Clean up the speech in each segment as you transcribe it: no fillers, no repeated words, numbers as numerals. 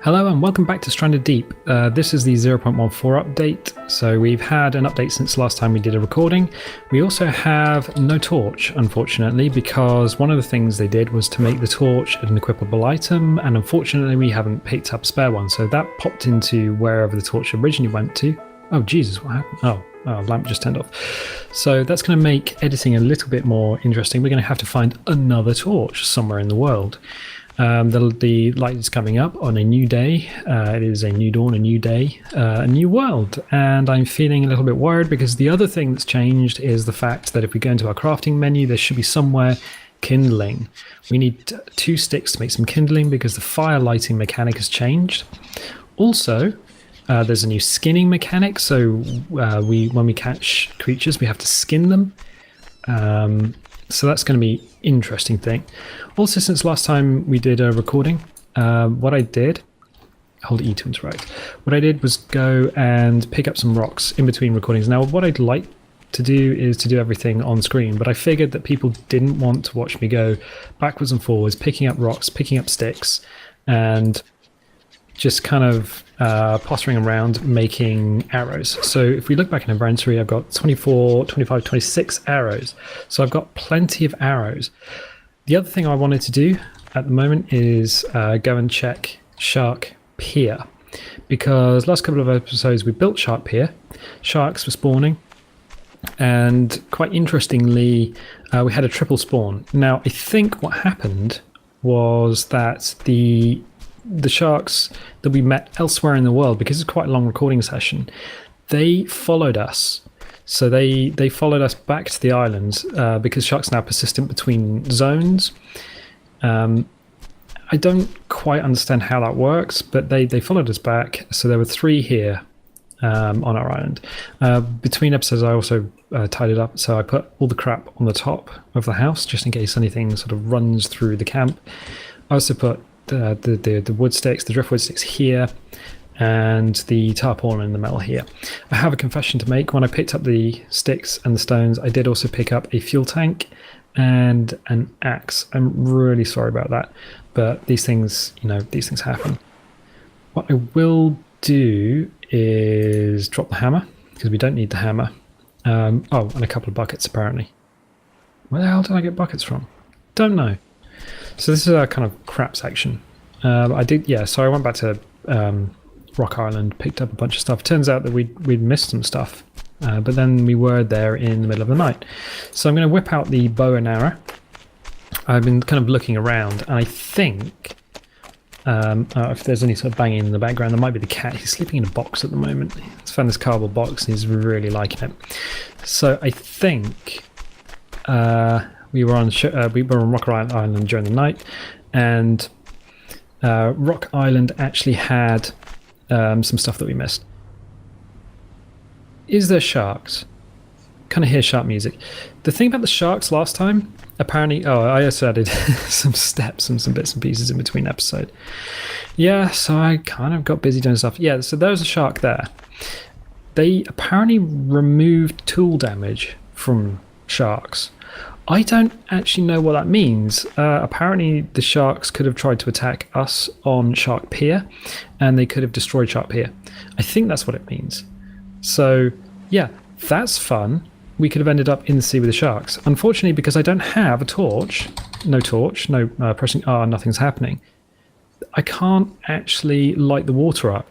Hello and welcome back to Stranded Deep. This is the 0.14 update, so we've had an update since last time we did a recording. We also have no torch, unfortunately, because one of the things they did was to make the torch an equipable item, and unfortunately we haven't picked up a spare one, so that popped into wherever the torch originally went to. Oh Jesus, what happened? Oh, lamp just turned off. So that's going to make editing a little bit more interesting. We're going to have to find another torch somewhere in the world. The light is coming up on a new day. It is a new dawn, a new day, a new world. And I'm feeling a little bit worried because the other thing that's changed is the fact that if we go into our crafting menu, there should be somewhere kindling. We need 2 sticks to make some kindling because the fire lighting mechanic has changed. Also, there's a new skinning mechanic. So when we catch creatures, we have to skin them. So that's going to be an interesting thing. Also, since last time we did a recording, what I did, hold E to interact. What I did was go and pick up some rocks in between recordings. Now, what I'd like to do is to do everything on screen, but I figured that people didn't want to watch me go backwards and forwards, picking up rocks, picking up sticks, and just kind of pottering around making arrows. So if we look back in inventory, I've got 24, 25, 26 arrows. So I've got plenty of arrows. The other thing I wanted to do at the moment is go and check Shark Pier, because last couple of episodes we built Shark Pier. Sharks were spawning, and quite interestingly, we had a triple spawn. Now I think what happened was that the sharks that we met elsewhere in the world, because it's quite a long recording session, they followed us. So they followed us back to the islands because sharks are now persistent between zones. I don't quite understand how that works, but they followed us back. So there were 3 here on our island. Between episodes, I also tied it up. So I put all the crap on the top of the house, just in case anything sort of runs through the camp. I also put the wood sticks, the driftwood sticks here, and the tarpaulin in the metal here. I have a confession to make. When I picked up the sticks and the stones, I did also pick up a fuel tank and an axe. I'm really sorry about that, but these things, these things happen. What I will do is drop the hammer, because we don't need the hammer. And a couple of buckets apparently. Where the hell did I get buckets from? Don't know. So this is our kind of crap section. So I went back to Rock Island, picked up a bunch of stuff. Turns out that we'd missed some stuff, but then we were there in the middle of the night. So I'm going to whip out the bow and arrow. I've been kind of looking around, and I think if there's any sort of banging in the background, there might be the cat. He's sleeping in a box at the moment. He's found this cardboard box, and he's really liking it. So I think we were on Rock Island during the night, and Rock Island actually had some stuff that we missed. Is there sharks? Kind of hear shark music. The thing about the sharks last time, apparently, I also added some steps and some bits and pieces in between episode. Yeah, so I kind of got busy doing stuff. Yeah, so there was a shark there. They apparently removed tool damage from sharks. I don't actually know what that means. Apparently the sharks could have tried to attack us on Shark Pier, and they could have destroyed Shark Pier. I think that's what it means. So yeah, that's fun. We could have ended up in the sea with the sharks. Unfortunately, because I don't have a torch, no pressing R, nothing's happening, I can't actually light the water up.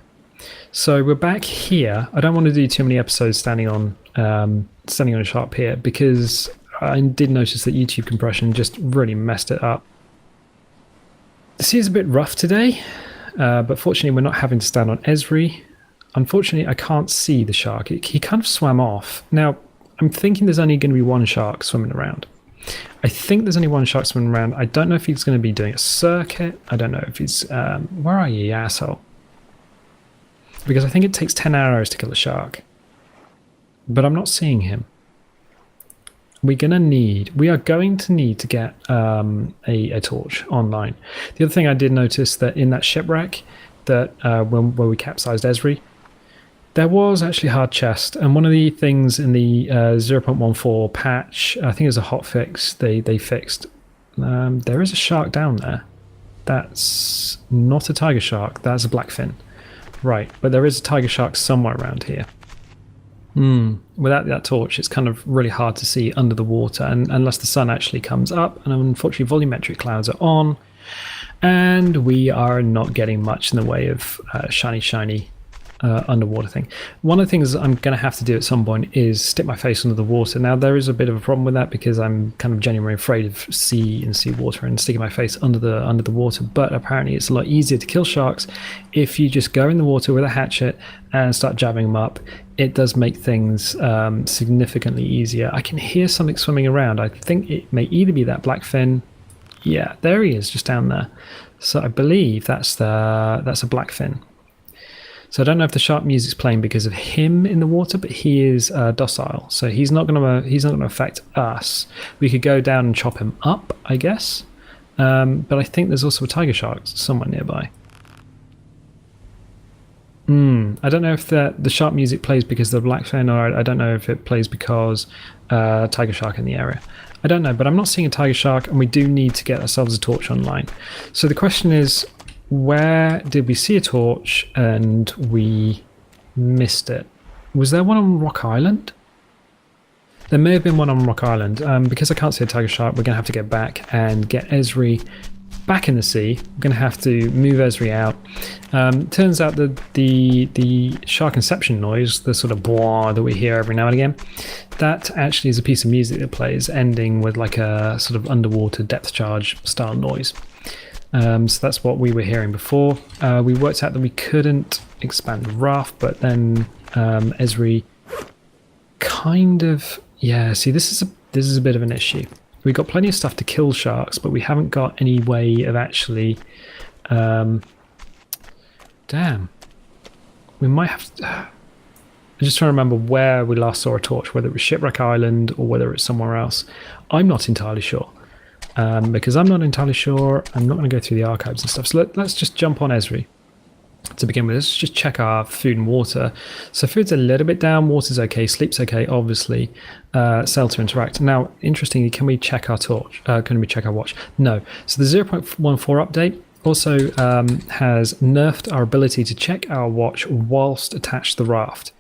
So we're back here. I don't want to do too many episodes standing on a Shark Pier, because I did notice that YouTube compression just really messed it up. The sea is a bit rough today, but fortunately we're not having to stand on Esri. Unfortunately, I can't see the shark. He kind of swam off. Now, I'm thinking there's only going to be one shark swimming around. I think there's only one shark swimming around. I don't know if he's going to be doing a circuit. I don't know if he's... where are you, you asshole? Because I think it takes 10 arrows to kill a shark. But I'm not seeing him. We are going to need to get a torch online. The other thing I did notice that in that shipwreck, that where we capsized Esri, there was actually a hard chest, and one of the things in the 0.14 patch, I think it was a hot fix, they fixed. There is a shark down there. That's not a tiger shark. That's a blackfin. Right, but there is a tiger shark somewhere around here. Without that torch, it's kind of really hard to see under the water, and unless the sun actually comes up, and unfortunately volumetric clouds are on, and we are not getting much in the way of shiny underwater thing. One of the things I'm going to have to do at some point is stick my face under the water. Now there is a bit of a problem with that because I'm kind of genuinely afraid of sea and seawater and sticking my face under the water, but apparently it's a lot easier to kill sharks if you just go in the water with a hatchet and start jabbing them up. It does make things significantly easier. I can hear something swimming around. I think it may either be that blackfin. Yeah, there he is, just down there. So I believe that's a blackfin. So I don't know if the shark music's playing because of him in the water, but he is docile, so he's not going to affect us. We could go down and chop him up, I guess. But I think there's also a tiger shark somewhere nearby. I don't know if the shark music plays because of the blackfin, or I don't know if it plays because tiger shark in the area. I don't know, but I'm not seeing a tiger shark, and we do need to get ourselves a torch online. So the question is, where did we see a torch and we missed it? Was there one on Rock Island? There may have been one on Rock Island. Because I can't see a tiger shark, we're going to have to get back and get Esri back in the sea. We're going to have to move Esri out. Turns out that the shark inception noise, the sort of boah that we hear every now and again, that actually is a piece of music that plays, ending with like a sort of underwater depth charge style noise. So that's what we were hearing before. We worked out that we couldn't expand the raft, but then Esri kind of, yeah, see, this is a bit of an issue. We've got plenty of stuff to kill sharks, but we haven't got any way of actually damn, we might have to, I'm just trying to remember where we last saw a torch, whether it was Shipwreck Island or whether it's somewhere else. I'm not entirely sure. Because I'm not entirely sure, I'm not going to go through the archives and stuff. So let's just jump on Esri to begin with. Let's just check our food and water. So food's a little bit down, water's okay, sleep's okay, obviously. Cell to interact. Now, interestingly, can we check our torch? Can we check our watch? No. So the 0.14 update also has nerfed our ability to check our watch whilst attached to the raft.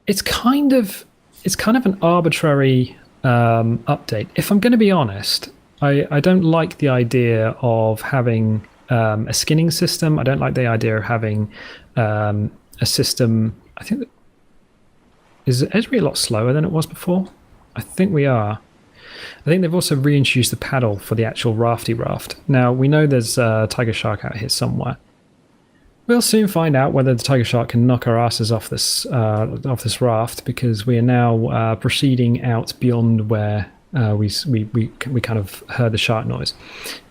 It's kind of an arbitrary update. If I'm going to be honest, I don't like the idea of having a skinning system. I don't like the idea of having a system. I think is Esri a lot slower than it was before? I think we are. I think they've also reintroduced the paddle for the actual rafty raft. Now we know there's a tiger shark out here somewhere. We'll soon find out whether the tiger shark can knock our asses off this raft, because we are now proceeding out beyond where we kind of heard the shark noise.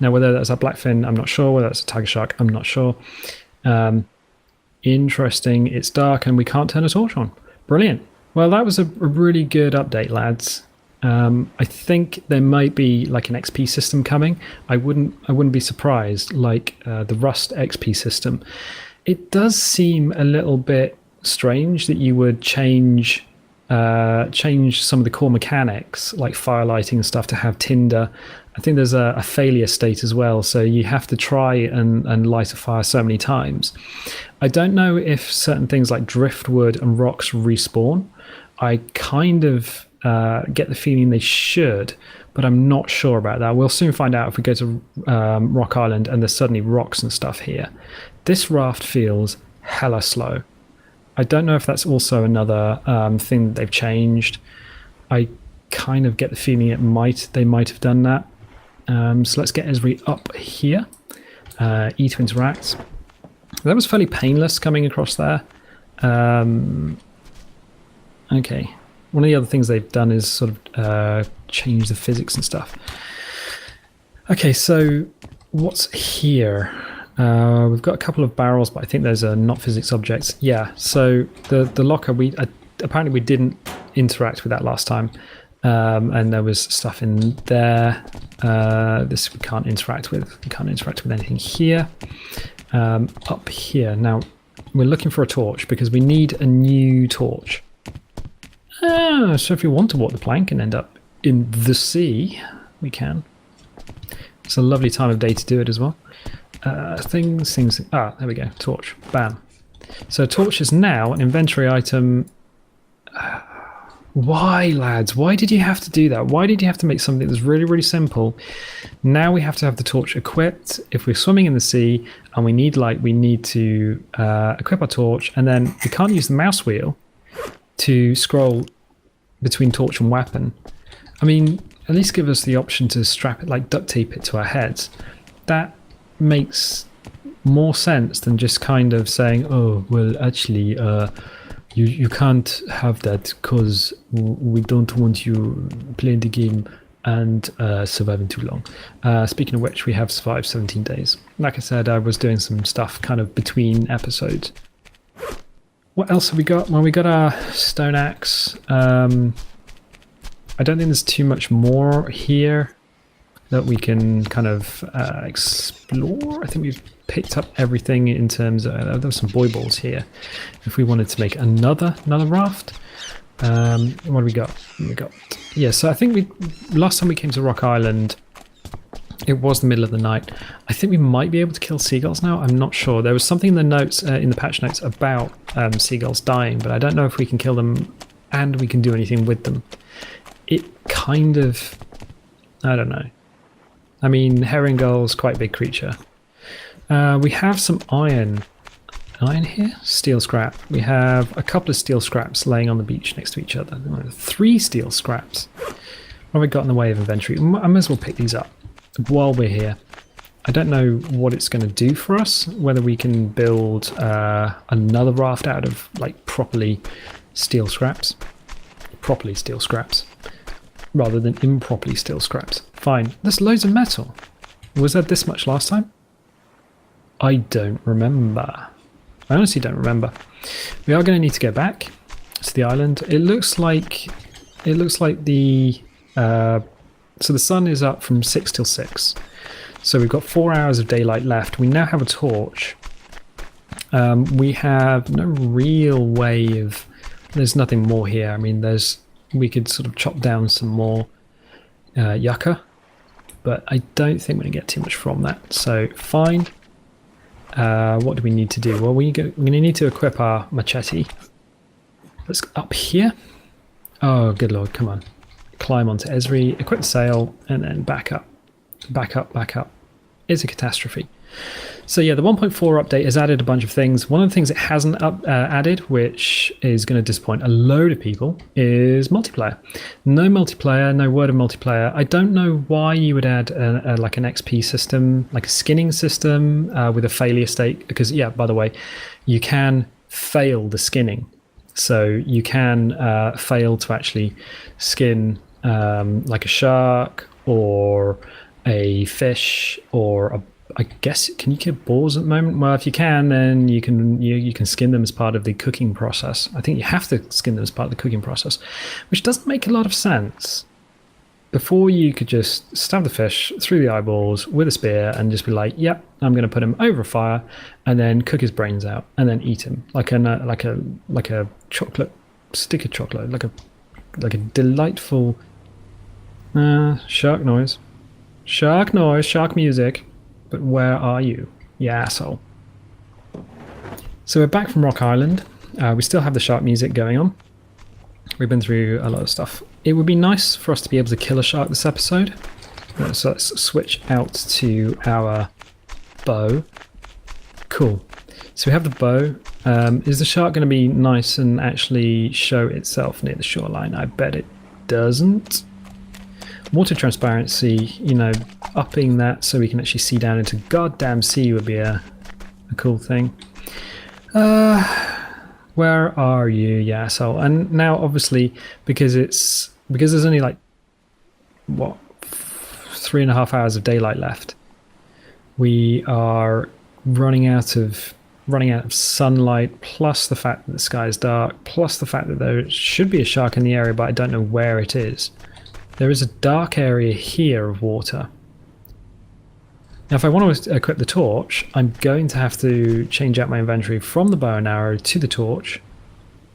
Now, whether that's a blackfin, I'm not sure. Whether that's a tiger shark, I'm not sure. Interesting. It's dark and we can't turn a torch on. Brilliant. Well, that was a really good update, lads. I think there might be like an XP system coming. I wouldn't be surprised, like the Rust XP system. It does seem a little bit strange that you would change some of the core mechanics, like firelighting and stuff, to have tinder. I think there's a failure state as well, so you have to try and light a fire so many times. I don't know if certain things like driftwood and rocks respawn. I kind of get the feeling they should, but I'm not sure about that. We'll soon find out if we go to Rock Island and there's suddenly rocks and stuff here. This raft feels hella slow. I don't know if that's also another thing that they've changed. I kind of get the feeling they might have done that. So let's get Esri up here. E to interact. That was fairly painless coming across there. Okay. One of the other things they've done is sort of change the physics and stuff. Okay, so what's here? We've got a couple of barrels, but I think those are not physics objects. Yeah, so the locker, apparently we didn't interact with that last time. And there was stuff in there. This we can't interact with. We can't interact with anything here. Up here. Now, we're looking for a torch because we need a new torch. So if we want to walk the plank and end up in the sea, we can. It's a lovely time of day to do it as well. Things. There we go. Torch. Bam. So torch is now an inventory item. Why, lads? Why did you have to do that? Why did you have to make something that's really, really simple? Now we have to have the torch equipped. If we're swimming in the sea and we need light, we need to equip our torch, and then we can't use the mouse wheel to scroll between torch and weapon. I mean, at least give us the option to strap it, like duct tape it to our heads. That makes more sense than just kind of saying, oh, well, actually, you can't have that because we don't want you playing the game and surviving too long. Speaking of which, we have survived 17 days. Like I said, I was doing some stuff kind of between episodes. What else have we got? Well, we got our stone axe. I don't think there's too much more here that we can kind of explore. I think we've picked up everything in terms of there were some boy balls here. If we wanted to make another raft, what do we got? So I think last time we came to Rock Island, it was the middle of the night. I think we might be able to kill seagulls now. I'm not sure. There was something in the notes, in the patch notes, about seagulls dying, but I don't know if we can kill them and we can do anything with them. It kind of, I don't know. I mean, herring gull's quite a big creature. We have some iron here, steel scrap. We have a couple of steel scraps laying on the beach next to each other. 3 steel scraps. What have we got in the way of inventory? I might as well pick these up while we're here. I don't know what it's going to do for us, whether we can build another raft out of like properly steel scraps, rather than improperly steel scraps. Fine. There's loads of metal. Was there this much last time? I don't remember. I honestly don't remember. We are going to need to go back to the island. It looks like the so the sun is up from 6 till 6. So we've got 4 hours of daylight left. We now have a torch. We have no real way of. There's nothing more here. I mean, we could sort of chop down some more yucca, but I don't think we're going to get too much from that. So fine. What do we need to do? Well, we're going to need to equip our machete. Let's go up here. Oh, good lord, come on. Climb onto Esri, equip the sail, and then back up. Back up, back up. It's a catastrophe. So yeah, the 1.4 update has added a bunch of things. One of the things it hasn't added, which is going to disappoint a load of people, is multiplayer. No multiplayer, no word of multiplayer. I don't know why you would add like an XP system, like a skinning system with a failure state. Because yeah, by the way, you can fail the skinning. So you can fail to actually skin like a shark or a fish or I guess, can you kill boars at the moment? Well, if you can, then you can skin them as part of the cooking process. I think you have to skin them as part of the cooking process, which doesn't make a lot of sense. Before, you could just stab the fish through the eyeballs with a spear and just be like, yep, I'm going to put him over a fire and then cook his brains out and then eat him like a chocolate, stick of chocolate, like a delightful shark noise, shark music. But where are you, you asshole? So we're back from Rock Island. We still have the shark music going on. We've been through a lot of stuff. It would be nice for us to be able to kill a shark this episode. So let's switch out to our bow. Cool. So we have the bow. Is the shark going to be nice and actually show itself near the shoreline? I bet it doesn't. Water transparency, upping that so we can actually see down into goddamn sea would be a cool thing. Where are you, you asshole? And now, obviously, because there's only like 3.5 hours of daylight left, we are running out of sunlight. Plus the fact that the sky is dark. Plus the fact that there should be a shark in the area, but I don't know where it is. There is a dark area here of water. Now, if I want to equip the torch, I'm going to have to change out my inventory from the bow and arrow to the torch.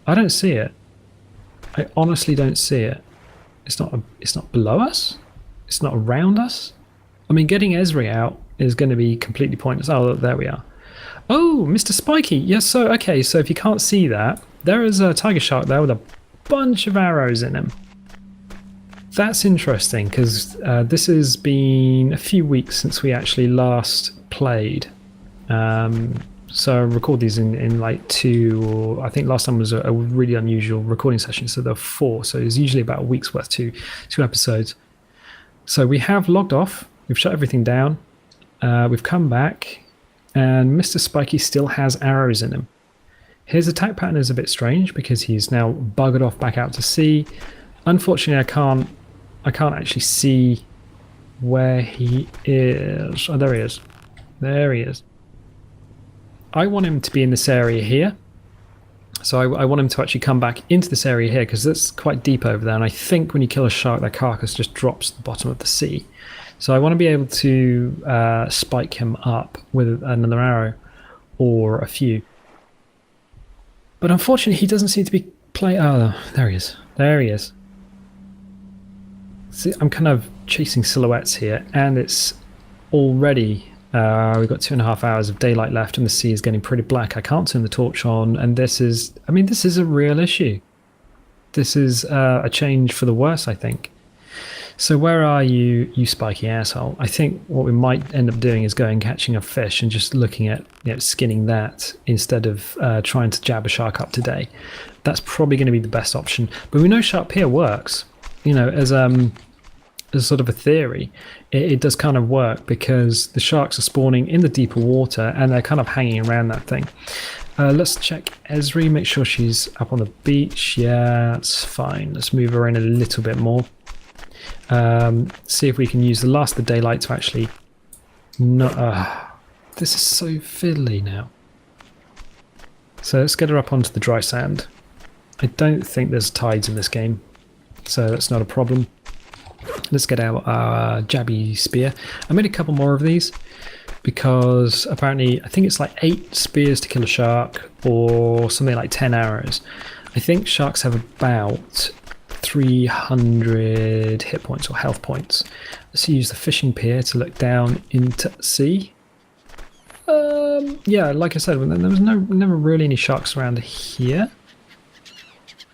I don't see it. I honestly don't see it. It's not below us? It's not around us? I mean, getting Esri out is going to be completely pointless. Oh, there we are. Oh, Mr. Spiky. Yes, so, okay, so if you can't see that, there is a tiger shark there with a bunch of arrows in him. That's interesting, because this has been a few weeks since we actually last played. So I record these in like 2, or I think last time was a really unusual recording session, so there were 4. So it's usually about a week's worth, two episodes. So we have logged off, we've shut everything down, we've come back, and Mr. Spiky still has arrows in him. His attack pattern is a bit strange because he's now buggered off back out to sea. Unfortunately, I can't actually see where he is. Oh, there he is. There he is. I want him to be in this area here. So I want him to actually come back into this area here because it's quite deep over there. And I think when you kill a shark, their carcass just drops to the bottom of the sea. So I want to be able to spike him up with another arrow or a few. But unfortunately, he doesn't seem to be playing. Oh, there he is. There he is. See, I'm kind of chasing silhouettes here, and it's already... we've got 2.5 hours of daylight left, and the sea is getting pretty black. I can't turn the torch on, and this is... I mean, this is a real issue. This is a change for the worse, I think. So where are you, you spiky asshole? I think what we might end up doing is going catching a fish and just looking at skinning that instead of trying to jab a shark up today. That's probably going to be the best option. But we know shark pier works. You know, as sort of a theory, it does kind of work because the sharks are spawning in the deeper water and they're kind of hanging around that thing. Let's check Esri, make sure she's up on the beach. Yeah, that's fine. Let's move her in a little bit more. See if we can use the last of the daylight to actually... this is so fiddly now. So let's get her up onto the dry sand. I don't think there's tides in this game, so that's not a problem. Let's get our jabby spear. I made a couple more of these because apparently I think it's like 8 spears to kill a shark or something like 10 arrows. I think sharks have about 300 hit points or health points. Let's use the fishing pier to look down into the sea. Yeah, like I said, there was never really any sharks around here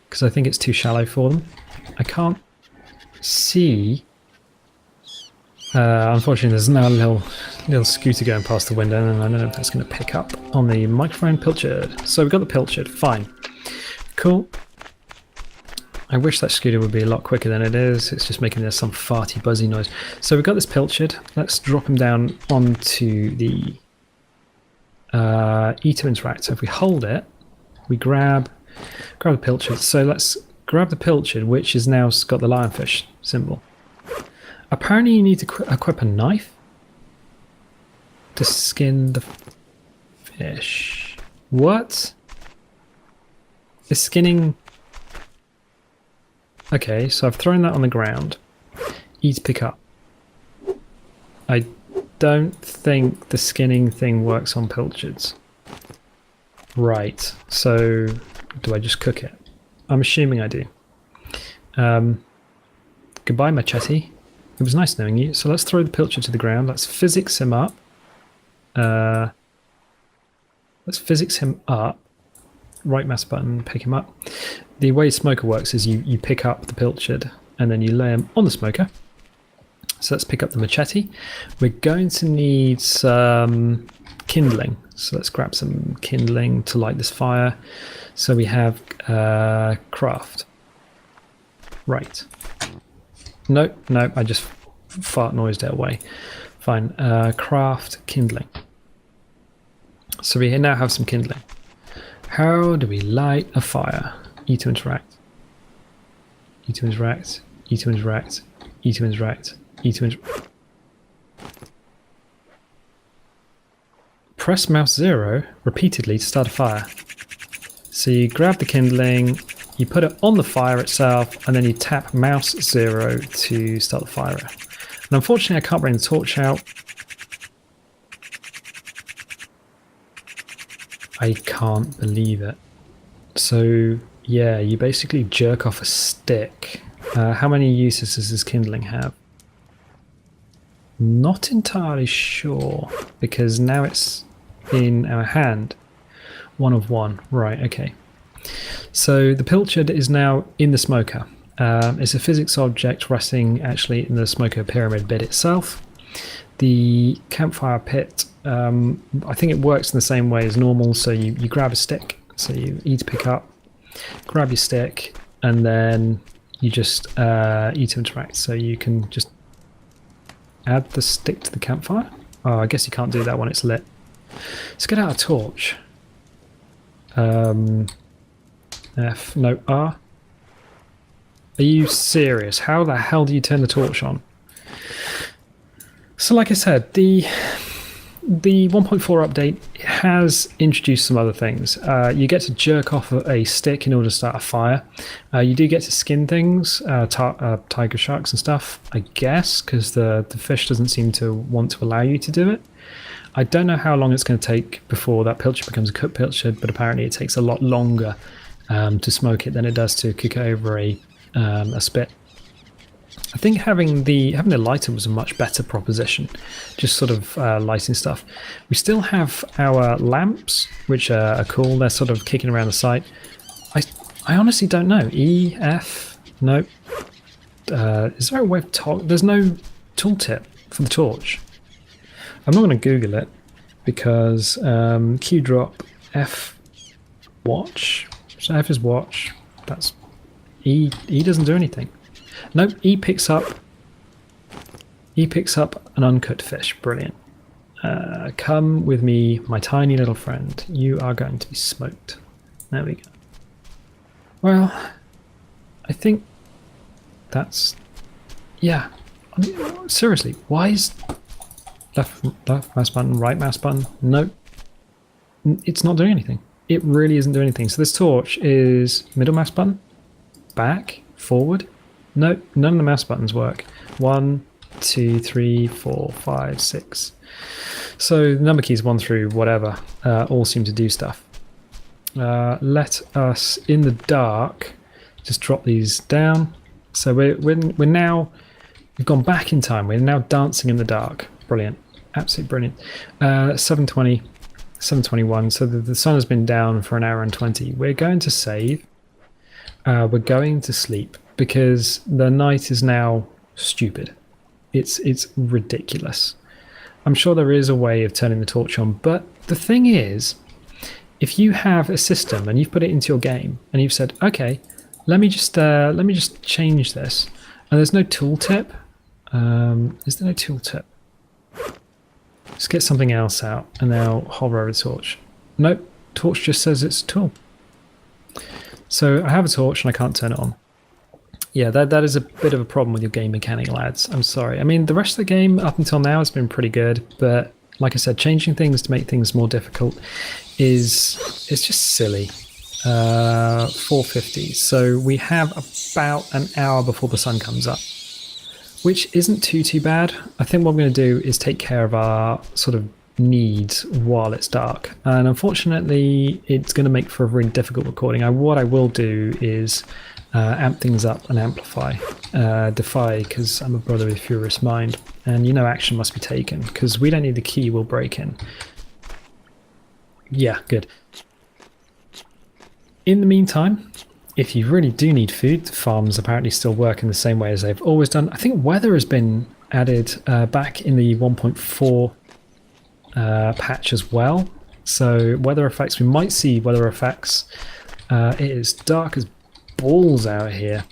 because I think it's too shallow for them. I can't see. Unfortunately, there's now a little scooter going past the window, and I don't know if that's going to pick up on the microphone. Pilchard. So we've got the pilchard. Fine, cool. I wish that scooter would be a lot quicker than it is. It's just making some farty buzzy noise. So we've got this pilchard. Let's drop him down onto the E2 interact. So if we hold it, we grab the pilchard. So let's grab the pilchard, which is now got the lionfish symbol. Apparently you need to equip a knife to skin the fish. What? Is skinning... Okay, so I've thrown that on the ground. E to pick up. I don't think the skinning thing works on pilchards. Right, so do I just cook it? I'm assuming I do. Goodbye, Machete. It was nice knowing you. So let's throw the pilchard to the ground. Let's physics him up. Let's physics him up. Right mouse button, pick him up. The way smoker works is you pick up the pilchard and then you lay him on the smoker. So let's pick up the machete. We're going to need some kindling. So let's grab some kindling to light this fire. So we have craft. Right. Nope, I just fart noised it away. Fine. Craft kindling. So we now have some kindling. How do we light a fire? E to interact. E to interact. E to interact. E to interact. E to interact. Press mouse 0 repeatedly to start a fire. So you grab the kindling, you put it on the fire itself, and then you tap mouse 0 to start the fire. And unfortunately, I can't bring the torch out. I can't believe it. So yeah, you basically jerk off a stick. How many uses does this kindling have? Not entirely sure, because now it's in our hand. 1 of 1. Right, okay. So the pilchard is now in the smoker. It's a physics object resting actually in the smoker pyramid bit itself. The campfire pit, I think it works in the same way as normal. So you grab a stick, so you E to pick up, grab your stick, and then you just E to interact. So you can just add the stick to the campfire. Oh, I guess you can't do that when it's lit. Let's get out a torch. F, no, R. Are you serious? How the hell do you turn the torch on? So like I said, the 1.4 update has introduced some other things. You get to jerk off a stick in order to start a fire. You do get to skin things, tiger sharks and stuff, I guess, because the fish doesn't seem to want to allow you to do it. I don't know how long it's going to take before that pilchard becomes a cooked pilchard, but apparently it takes a lot longer to smoke it than it does to cook it over a spit. I think having the lighter was a much better proposition, just sort of lighting stuff. We still have our lamps, which are cool. They're sort of kicking around the site. I honestly don't know. E, F, no. Is there a way of there's no tooltip for the torch. I'm not going to Google it because Q drop F watch. So F is watch. That's E. E doesn't do anything. Nope. E picks up an uncooked fish. Brilliant. Come with me, my tiny little friend. You are going to be smoked. There we go. Well, I think that's... Yeah. I mean, seriously, why is... Left mouse button, right mouse button? Nope. It's not doing anything. It really isn't doing anything. So this torch is middle mouse button, back, forward. Nope, none of the mouse buttons work. 1, 2, 3, 4, 5, 6. So the number keys 1 through whatever all seem to do stuff. Let us, in the dark, just drop these down. So we're now, we've gone back in time. We're now dancing in the dark. Brilliant. Absolutely brilliant. 7:20, 7:21. So the sun has been down for an hour and 20. We're going to save. We're going to sleep because the night is now stupid. It's ridiculous. I'm sure there is a way of turning the torch on, but the thing is, if you have a system and you've put it into your game and you've said, okay, let me just change this, and there's no tooltip. Is there no tooltip? Let's get something else out and now hover over the torch. Nope, torch just says it's a tool. So I have a torch and I can't turn it on. Yeah, that is a bit of a problem with your game mechanic, lads. I'm sorry. I mean, the rest of the game up until now has been pretty good, but like I said, changing things to make things more difficult it's just silly. 4:50. So we have about an hour before the sun comes up, which isn't too bad. I think what I'm going to do is take care of our sort of needs while it's dark. And unfortunately, it's going to make for a really difficult recording. What I will do is amp things up and amplify, defy, because I'm a brother with a furious mind. And you know action must be taken, because we don't need the key, we'll break in. Yeah, good. In the meantime, if you really do need food, the farms apparently still work in the same way as they've always done. I think weather has been added back in the 1.4 patch as well. So weather effects, we might see weather effects. It is dark as balls out here.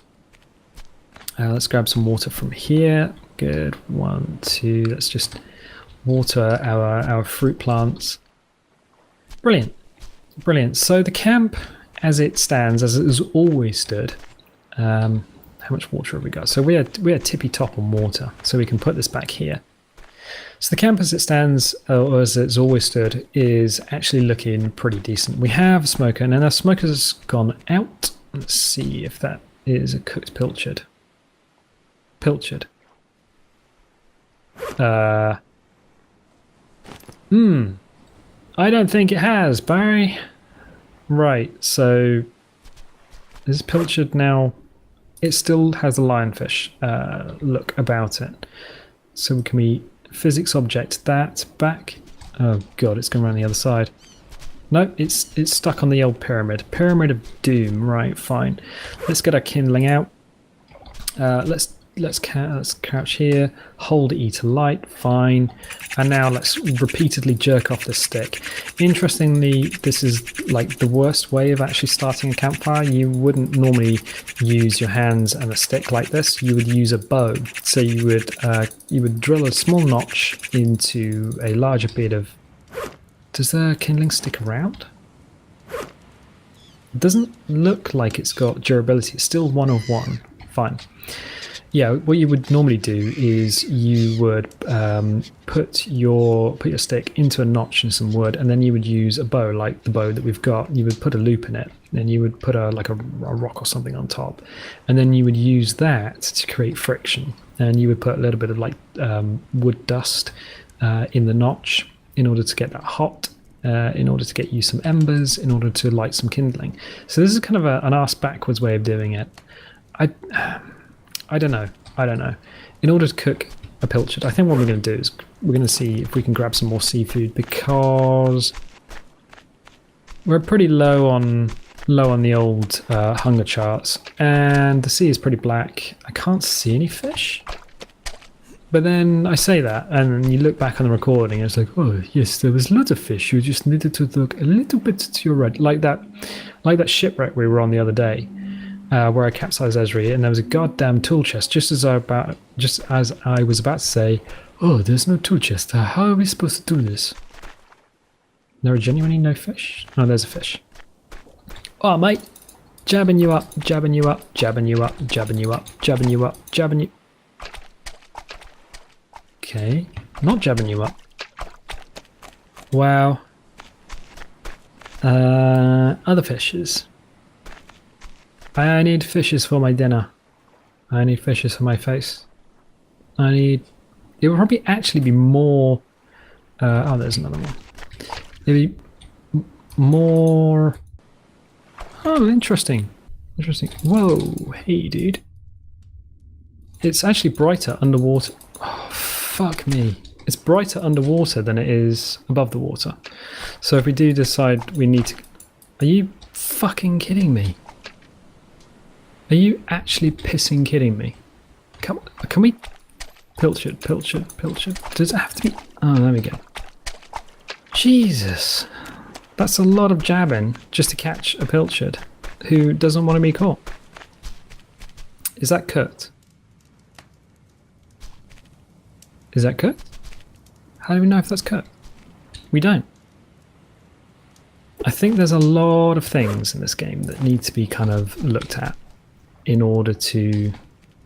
Let's grab some water from here. Good. 1, 2. Let's just water our fruit plants. Brilliant. Brilliant. So the camp, as it stands, as it has always stood, how much water have we got? So we are tippy top on water, so we can put this back here. So the camp as it stands, or as it's always stood, is actually looking pretty decent. We have a smoker, and then our smoker's gone out. Let's see if that is a cooked pilchard. Pilchard. I don't think it has, Barry. Right, so this pilchard now, it still has a lionfish look about it. So can we physics object that back. Oh god, it's going around the other side. No, it's stuck on the old pyramid. Pyramid of Doom. Right, fine. Let's get our kindling out. Let's crouch here. Hold E to light. Fine. And now let's repeatedly jerk off this stick. Interestingly, this is like the worst way of actually starting a campfire. You wouldn't normally use your hands and a stick like this. You would use a bow. So you would drill a small notch into a larger bit of. Does the kindling stick around? It doesn't look like it's got durability. It's still 1 of 1. Fine. Yeah, what you would normally do is you would put your stick into a notch in some wood, and then you would use a bow like the bow that we've got. You would put a loop in it, and you would put a rock or something on top, and then you would use that to create friction. And you would put a little bit of like wood dust in the notch in order to get that hot, in order to get you some embers, in order to light some kindling. So this is kind of an arse backwards way of doing it. I don't know. In order to cook a pilchard, I think what we're going to do is we're going to see if we can grab some more seafood, because we're pretty low on the old hunger charts, and the sea is pretty black. I can't see any fish. But then I say that, and you look back on the recording, and it's like, oh yes, there was loads of fish. You just needed to look a little bit to your right, like that shipwreck we were on the other day, where I capsized Esri, and there was a goddamn tool chest. Just as I was about to say, oh, there's no tool chest. How are we supposed to do this? There are genuinely no fish. Oh, there's a fish. Oh, mate, jabbing you up, jabbing you up, jabbing you up, jabbing you up, jabbing you up, jabbing you. Okay, not jabbing you up. Wow. Other fishes. I need fishes for my dinner. I need fishes for my face. It would probably actually be more. Oh, there's another one. It'd be more. Oh, interesting. Interesting. Whoa, hey, dude. It's actually brighter underwater. Oh, fuck me. It's brighter underwater than it is above the water. So if we do decide we need to... Are you fucking kidding me? Are you actually pissing kidding me? Can we... Pilchard. Does it have to be... Oh, there we go. Jesus. That's a lot of jabbing just to catch a pilchard who doesn't want to be caught. Is that cooked? Is that cooked? How do we know if that's cooked? We don't. I think there's a lot of things in this game that need to be kind of looked at in order to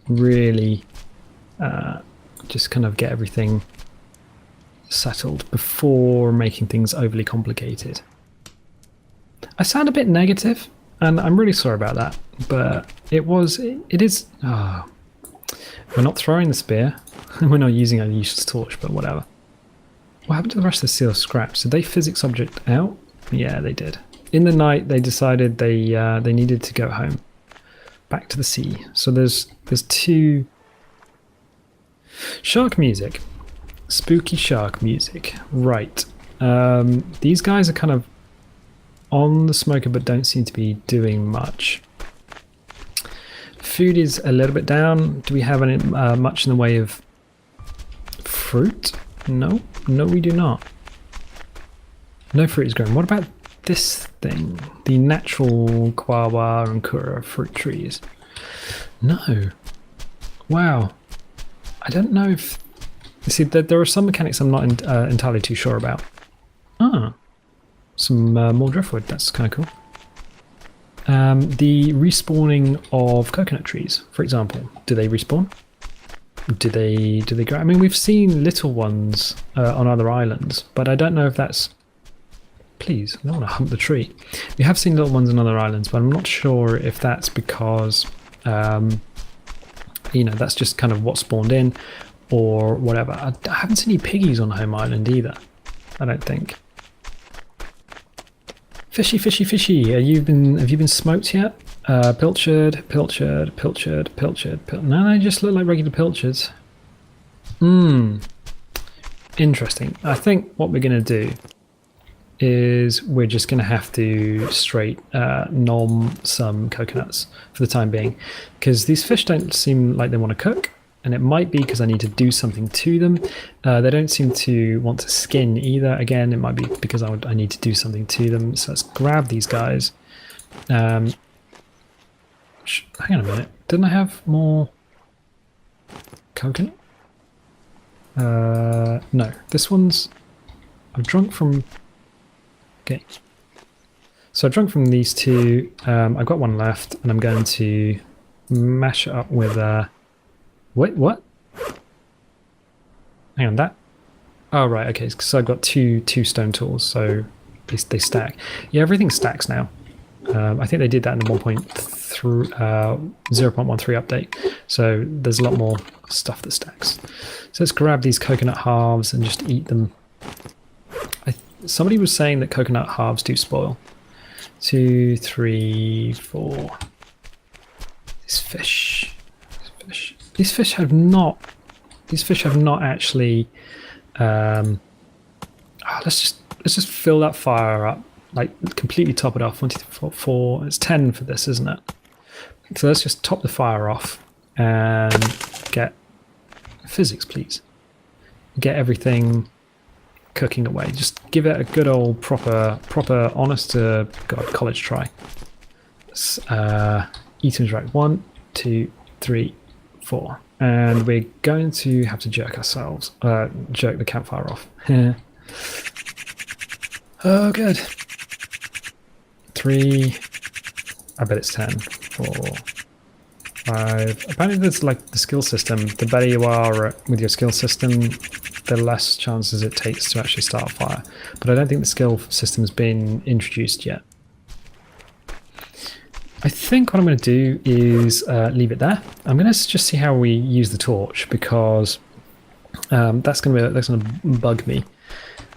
really just kind of get everything settled before making things overly complicated. I sound a bit negative, and I'm really sorry about that, but it is... Oh, we're not throwing the spear. We're not using a useless torch, but whatever. What happened to the rest of the seal scraps? Did they physics object out? Yeah, they did. In the night, they decided they needed to go home, back to the sea. So there's two shark music, spooky shark music. Right. These guys are kind of on the smoker, but don't seem to be doing much. Food is a little bit down. Do we have any much in the way of fruit? No, we do not. No fruit is grown. What about this thing? The natural guava and kura fruit trees? No. Wow. I don't know if... See, there are some mechanics I'm not entirely too sure about. Ah. Some more driftwood. That's kind of cool. The respawning of coconut trees, for example. Do they respawn? Do they grow? I mean, we've seen little ones on other islands, but I don't know if that's... Please, I don't want to hump the tree. We have seen little ones on other islands, but I'm not sure if that's because, that's just kind of what spawned in or whatever. I haven't seen any piggies on home island either, I don't think. Fishy. Have you been smoked yet? Pilchard. No, they just look like regular pilchards. interesting. I think what we're going to do is we're just going to have to straight nom some coconuts for the time being, because these fish don't seem like they want to cook, and it might be because I need to do something to them. They don't seem to want to skin either. Again, it might be because I need to do something to them. So let's grab these guys. Hang on a minute. Didn't I have more coconut? No, this one's... I've drunk from... Okay. So I've drunk from these two. I've got one left, and I'm going to mash it up with... Wait, what? Hang on, that... Oh, right, okay, so I've got two stone tools, so they stack. Yeah, everything stacks now. I think they did that in the 0.13 update, so there's a lot more stuff that stacks. So let's grab these coconut halves and just eat them. Somebody was saying that coconut halves do spoil. 2, 3, 4. These fish. These fish have not actually. Let's just fill that fire up, like completely top it off. 1, 2, 3, 4, 4. It's 10 for this, isn't it? So let's just top the fire off and get physics, please. Get everything cooking away. Just give it a good old proper honest to God college try. Let's eat and direct 1, 2, 3, 4, and we're going to have to jerk the campfire off. Oh, good. 3. I bet it's 10. 4, 5. Apparently, there's like the skill system. The better you are with your skill system, the less chances it takes to actually start a fire. But I don't think the skill system's been introduced yet. I think what I'm going to do is leave it there. I'm going to just see how we use the torch, because that's going to bug me.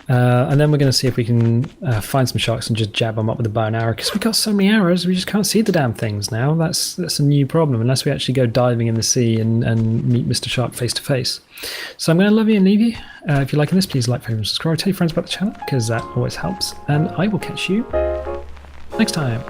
And then we're going to see if we can find some sharks and just jab them up with a bow and arrow, because we've got so many arrows we just can't see the damn things now. That's a new problem, unless we actually go diving in the sea and meet Mr. Shark face to face. So I'm going to love you and leave you. If you're liking this, please like, favorite, and subscribe. Tell your friends about the channel, because that always helps. And I will catch you next time.